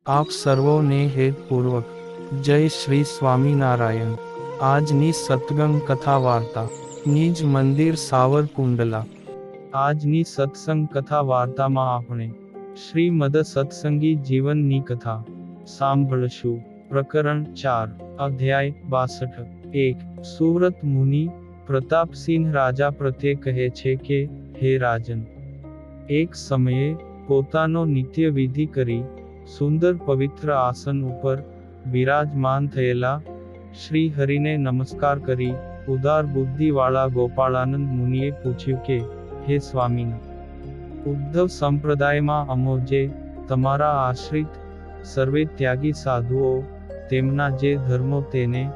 આપ સર્વોને હેતપૂર્વક જય શ્રી સ્વામિનારાયણ। આજની સત્સંગ કથા વાર્તા નિજ મંદિર સાવરકુંડલા। આજની સત્સંગ કથા વાર્તામાં આપણે શ્રીમદ સત્સંગી જીવનની કથા સાંભળશું। પ્રકરણ 4 અધ્યાય 62। 1 સુવ્રત મુનિ પ્રતાપસિંહ રાજા પ્રત્યે કહે છે કે, હે રાજન, એક સમયે પોતાનો નિત્ય વિધિ કરી સુંદર પવિત્ર આસન ઉપર બિરાજમાન થયેલા શ્રી હરિને નમસ્કાર કરી ઉદાર બુદ્ધિવાળા ગોપાળાનંદ મુનિએ પૂછ્યું કે, હે સ્વામીન, ઉદ્ધવ સંપ્રદાયમાં અમો જે તમારા આશ્રિત સર્વે ત્યાગી સાધુઓ તેમના જે ધર્મો તેને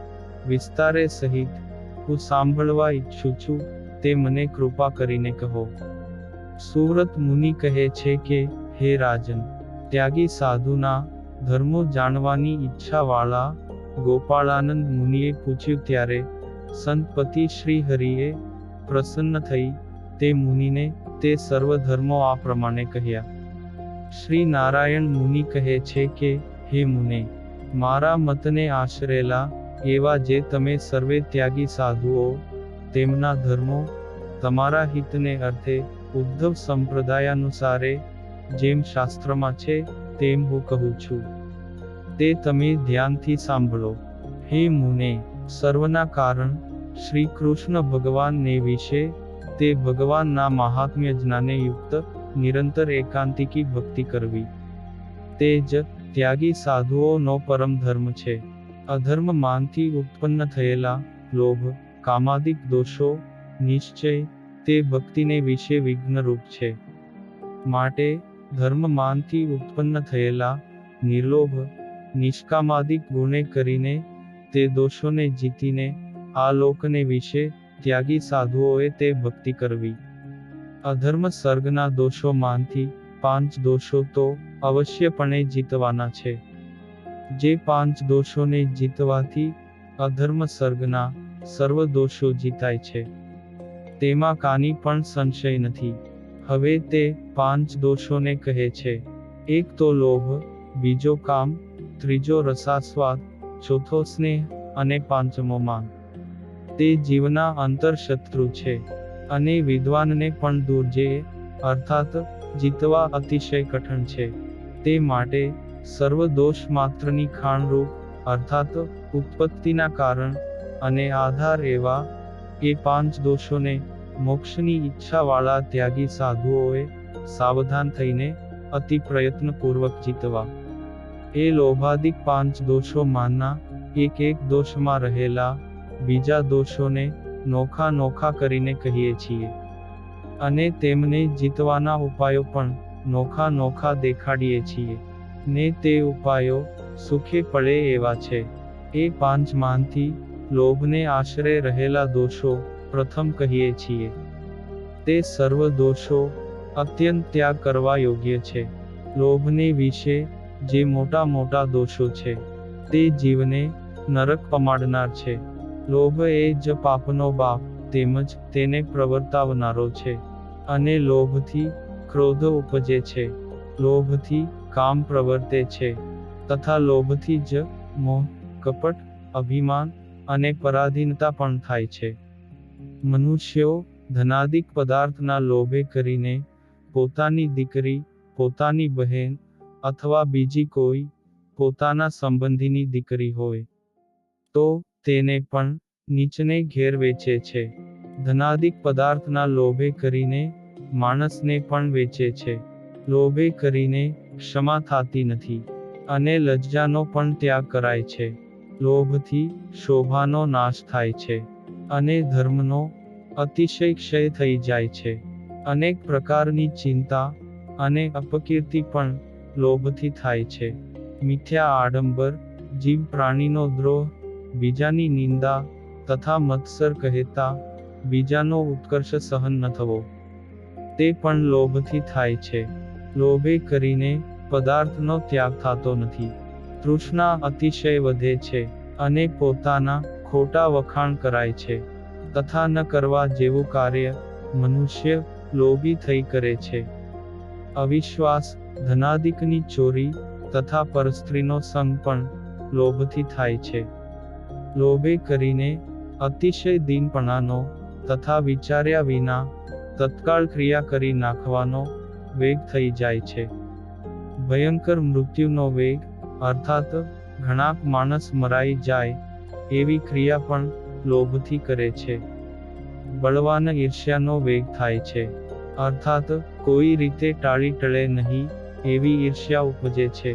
વિસ્તારે સહિત હું સાંભળવા ઈચ્છું છું તે મને કૃપા કરીને કહો। સુવ્રત મુનિ કહે છે કે, હે રાજન, ત્યાગી સાધુના ધર્મો જાણવાની ઈચ્છાવાળા ગોપાળાનંદ મુનિએ પૂછ્યું ત્યારે સંતપતિ શ્રી હરિએ પ્રસન્ન થઈ તે મુનિને તે સર્વ ધર્મો આ પ્રમાણે કહ્યા। શ્રી નારાયણ મુનિ કહે છે કે, હે મુને, મારા મતને આશરેલા એવા જે તમે સર્વે ત્યાગી સાધુઓ તેમના ધર્મો તમારા હિતને અર્થે ઉદ્ધવ સંપ્રદાયાનુસારે જેમ શાસ્ત્રમાં છે તેમ હું કહું છું તે તમે ધ્યાનથી સાંભળો। હે મુને, સર્વના કારણ શ્રી કૃષ્ણ ભગવાનને વિશે તે ભગવાનના મહાત્મ્ય જ્ઞાને યુક્ત નિરંતર એકાંતિકી ભક્તિ કરવી તે જ ત્યાગી સાધુઓનો પરમ ધર્મ છે। અધર્મમાંથી ઉત્પન્ન થયેલા લોભ કામાદિક દોષો નિશ્ચય તે ભક્તિને વિશે વિઘ્નરૂપ છે। માટે ધર્મમાંથી ઉત્પન્ન થયેલા નિર્લોભ નિષ્કામાદિક ગુણે કરીને તે દોષોને જીતીને આ લોકને વિશે ત્યાગી સાધુઓએ તે ભક્તિ કરવી। અધર્મ સર્ગના દોષોમાંથી 5 દોષો તો અવશ્યપણે જીતવાના છે। જે 5 દોષોને જીતવાથી અધર્મ સર્ગના સર્વ દોષો જીતાય છે તેમાં કાની પણ સંશય નથી। હવે તે 5 દોષોને કહે છે। એક તો લોભ, બીજો કામ, ત્રીજો રસાસ્વાદ, ચોથો સ્નેહ અને પાંચમો માન। તે જીવના અંતરશત્રુ છે અને વિદ્વાનને પણ દુર્જેય અર્થાત જીતવા અતિશય કઠણ છે। તે માટે સર્વ દોષ માત્રની ખાણરૂપ અર્થાત ઉત્પત્તિના કારણ અને આધાર એવા એ 5 દોષોને મોક્ષની ઈચ્છાવાળા ત્યાગી સાધુઓએ સાવધાન થઈને અતિ પ્રયત્નપૂર્વક જીતવા। એ લોભાદિક 5 દોષોમાંના એક દોષમાં રહેલા બીજા દોષોને નોખા નોખા કરીને કહીએ છીએ અને તેમને જીતવાના ઉપાયો પણ નોખા નોખા દેખાડીએ છીએ ને તે ઉપાયો સુખે પડે એવા છે। એ 5 માંથી લોભને આશરે રહેલા દોષો પ્રથમ કહીએ છીએ। તે સર્વ દોષો અત્યંત ત્યાગ કરવા યોગ્ય છે। લોભને વિશે જે મોટા મોટા દોષો છે તે જીવને નરક પમાડનાર છે। લોભ એ જ પાપનો બાપ તેમજ તેને પ્રવર્તાવનારો છે અને લોભથી ક્રોધ ઉપજે છે, લોભથી કામ પ્રવર્તે છે તથા લોભથી જ મોહ, કપટ, અભિમાન અને પરાધીનતા પણ થાય છે। મનુષ્યો ધનાદિક પદાર્થના લોભે કરીને પોતાની દીકરી, પોતાની બહેન અથવા બીજી કોઈ પોતાના સંબંધીની દીકરી હોય તો તેને પણ નીચને ઘેર વેચે છે। ધનાદિક પદાર્થના લોભે કરીને માણસને પણ વેચે છે। લોભે કરીને ક્ષમા થાતી નથી અને લજ્જાનો પણ ત્યાગ કરાય છે। લોભથી શોભાનો નાશ થાય છે અને ધર્મનો અતિશય ક્ષય થઈ જાય છે। અનેક પ્રકારની ચિંતા અને અપકીર્તિ પણ લોભથી થાય છે। મિથ્યા આડંબર, જીવ પ્રાણીનો દ્રોહ, બીજાની નિંદા તથા મત્સર કહેતા બીજાનો ઉત્કર્ષ સહન ન થવો તે પણ લોભથી થાય છે। લોભે કરીને પદાર્થનો ત્યાગ થતો નથી। તૃષ્ણા અતિશય વધે છે અને પોતાના ખોટા વખાણ કરાય છે તથા ન કરવા જેવું કાર્ય મનુષ્ય લોભી થઈ કરે છે। અવિશ્વાસ, ધનાદિકની ચોરી, તથા પરસ્ત્રીનો સંગ પણ લોભથી થાય છે. લોભે કરીને અતિશય દીનપણાનો તથા વિચાર્યા વિના તત્કાળ ક્રિયા કરી નાખવાનો વેગ થઈ જાય છે. ભયંકર મૃત્યુનો વેગ અર્થાત ઘણાક માણસ મરાઈ જાય એવી ક્રિયા પણ લોભથી કરે છે. બળવાન ઈર્ષ્યાનો વેગ થાય છે, અર્થાત કોઈ રીતે ટાળી ટળે નહીં એવી ઈર્ષ્યા ઉપજે છે.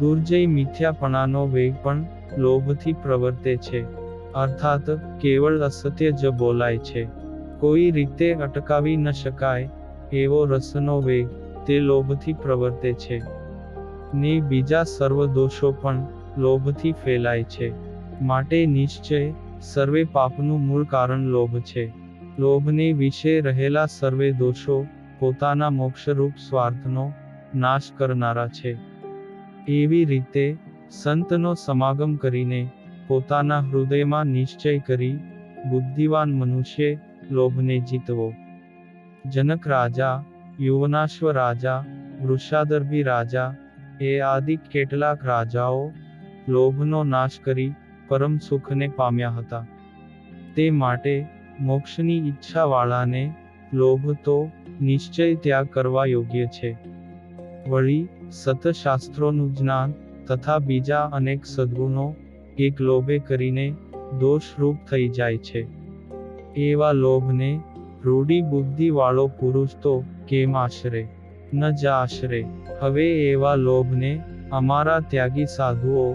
દુર્જય મિથ્યાપણાનો વેગ પણ લોભથી પ્રવર્તે છે, અર્થાત કેવળ અસત્ય જ બોલાય છે. કોઈ રીતે અટકાવી ન શકાય એવો રસનો વેગ તે લોભથી પ્રવર્તે છે. ને બીજા સર્વ દોષો પણ લોભથી ફેલાય છે. માટે નિશ્ચય સર્વે પાપનું મૂળ કારણ લોભ છે. લોભને વિશે રહેલા સર્વે દોષો પોતાના મોક્ષરૂપ સ્વાર્થનો નાશ કરનારા છે. એવી રીતે સંતનો સમાગમ કરીને પોતાના હૃદયમાં નિશ્ચય કરી બુદ્ધિવાન મનુષ્ય લોભને જીતવો. જનક રાજા, યુવનાશ્વ રાજા, વૃષાદર્ભી રાજા એ આદિ કેટલાક રાજાઓ લોભનો નાશ કરી પરમ સુખને પામ્યા હતા. તે માટે મોક્ષની ઈચ્છાવાળાને લોભ તો નિશ્ચય ત્યાગ કરવા યોગ્ય છે. વળી સતશાસ્ત્રોનું જ્ઞાન તથા બીજા અનેક સદ્ગુણો એક લોભે કરીને દોષરૂપ થઈ જાય છે. એવા લોભને રૂઢી બુદ્ધિવાળો પુરુષ તો કેમ આશરે? ન જ આશરે. હવે એવા લોભને અમારા ત્યાગી સાધુઓ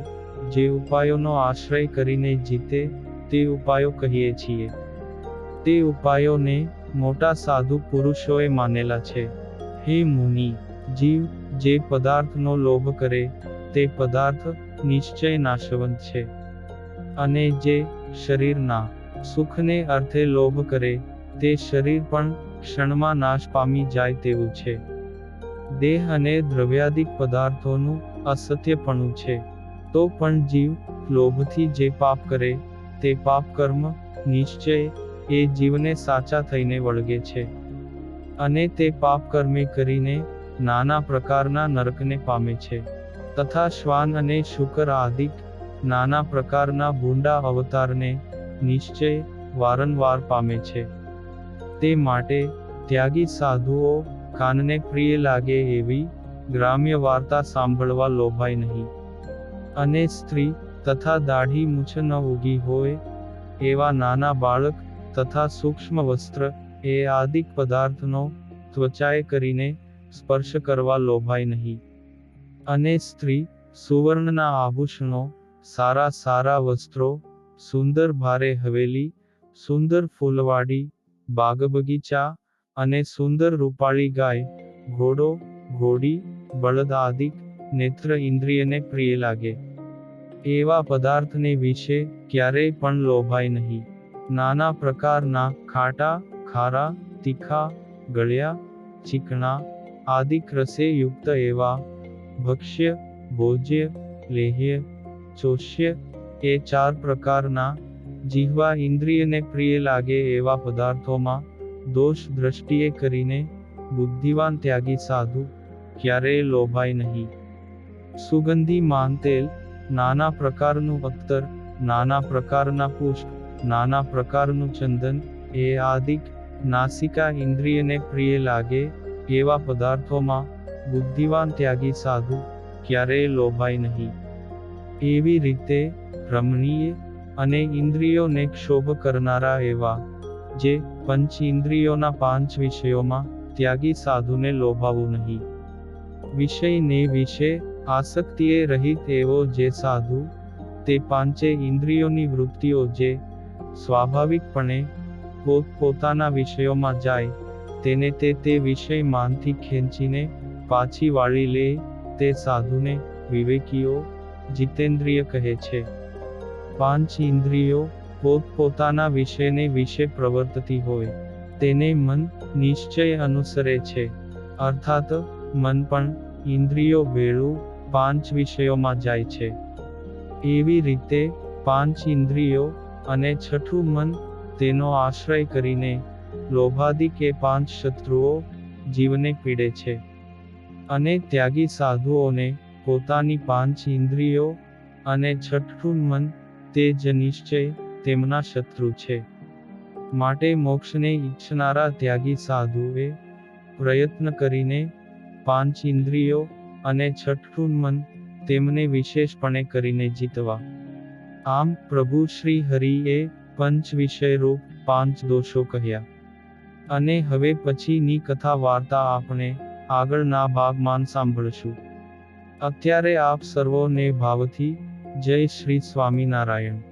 જે ઉપાયોનો આશ્રય કરીને જીતે તે ઉપાયો કહીએ છીએ. તે ઉપાયોને મોટા સાધુ પુરુષોએ માનેલા છે. હે મુનિ, જીવ જે પદાર્થનો લોભ કરે તે પદાર્થ નિશ્ચય નાશવંત છે. અને જે શરીરના સુખને અર્થે લોભ કરે તે શરીર પણ ક્ષણમાં નાશ પામી જાય તેવું છે. દેહ અને દ્રવ્યાદિક પદાર્થોનું અસત્યપણું છે. તો પણ જીવ લોભથી જે પાપ કરે તે પાપ કર્મ નિશ્ચય એ જીવને સાચા થઈને વળગે છે. અને તે પાપ કર્મે કરીને નાના પ્રકારના નરકને પામે છે. તથા શ્વાન અને શુકર આદિક નાના પ્રકારના ભૂંડા અવતારને નિશ્ચય વારંવાર પામે છે. તે માટે ત્યાગી સાધુઓ કાનને પ્રિય લાગે એવી ગ્રામ્ય વાર્તા સાંભળવા લોભાય નહીં. અને સ્ત્રી તથા દાઢી મૂછ ન ઉગી હોય એવા નાના બાળક તથા સૂક્ષ્મ વસ્ત્ર એ આદિક પદાર્થનો ત્વચાએ કરીને સ્પર્શ કરવા લોભાય નહીં. અને સ્ત્રી સુવર્ણના આભૂષણો, સારા સારા વસ્ત્રો, સુંદર ભારે હવેલી, સુંદર ફૂલવાડી, બાગ બગીચા અને સુંદર રૂપાળી ગાય, ઘોડો, ઘોડી, બળદ આદિક નેત્ર ઇન્દ્રિયને પ્રિય લાગે એવા પદાર્થને વિશે ક્યારેય પણ લોભાય નહીં. નાના પ્રકારના ખાટા, ખારા, તીખા, ગળ્યા, ચીકણા આદિક રસે યુક્ત એવા ભક્ષ્ય, ભોજ્ય, લેહ્ય, ચોષ્ય એ 4 પ્રકારના જીહવા ઇન્દ્રિયને પ્રિય લાગે એવા પદાર્થોમાં દોષ દ્રષ્ટિએ કરીને બુદ્ધિવાન ત્યાગી સાધુ ક્યારેય લોભાય નહીં. સુગંધી માનતેલ, નાના પ્રકારનું અત્તર, નાના પ્રકારના પુષ્પ, નાના પ્રકારનું ચંદન એ આદિક નાસિકા ઇન્દ્રિયને પ્રિય લાગે એવા પદાર્થોમાં બુદ્ધિવાન ત્યાગી સાધુ ક્યારેય લોભાય નહીં. એવી રીતે રમણીય અને ઇન્દ્રિયોને ક્ષોભ કરનારા એવા જે પંચ ઇન્દ્રિયોના 5 વિષયોમાં ત્યાગી સાધુને લોભાવું નહીં. વિષયને વિશે આસક્તિએ રહિત એવો જે સાધુ તે 5 ઇન્દ્રિયોની વૃત્તિઓ જે સ્વાભાવિકપણે પોતપોતાના વિષયોમાં જાય તેને તે વિષય માનથી ખેંચીને પાછી વાળી લે તે સાધુને વિવેકીઓ જીતેન્દ્રિય કહે છે. 5 ઇન્દ્રિયો પોતપોતાના વિષયને વિશે પ્રવર્તતી હોય તેને મન નિશ્ચય અનુસરે છે. અર્થાત મન પણ ઇન્દ્રિયો ભેળું 5 વિષયોમાં જાય છે. એવી રીતે 5 ઇન્દ્રિયો અને છઠ્ઠું મન તેનો આશ્રય કરીને લોભાદિક એ 5 શત્રુઓ જીવને પીડે છે. અને ત્યાગી સાધુઓને પોતાની 5 ઇન્દ્રિયો, અને છઠ્ઠું મન, તે જ નિશ્ચય, તેમના શત્રુ છે. માટે મોક્ષને ઈચ્છનારા ત્યાગી સાધુએ પ્રયત્ન કરીને 5 ઇન્દ્રિયો અને છઠ્ઠું મન, તેમને વિશેષપણે કરીને જીતવા. આમ પ્રભુ શ્રી હરિએ પંચ વિષયરૂપ 5 દોષો કહ્યા. અને હવે પછીની કથા વાર્તા આપણે આગળના ભાગમાં સાંભળશું. અત્યારે આપ સર્વોને ભાવથી જય શ્રી સ્વામિનારાયણ.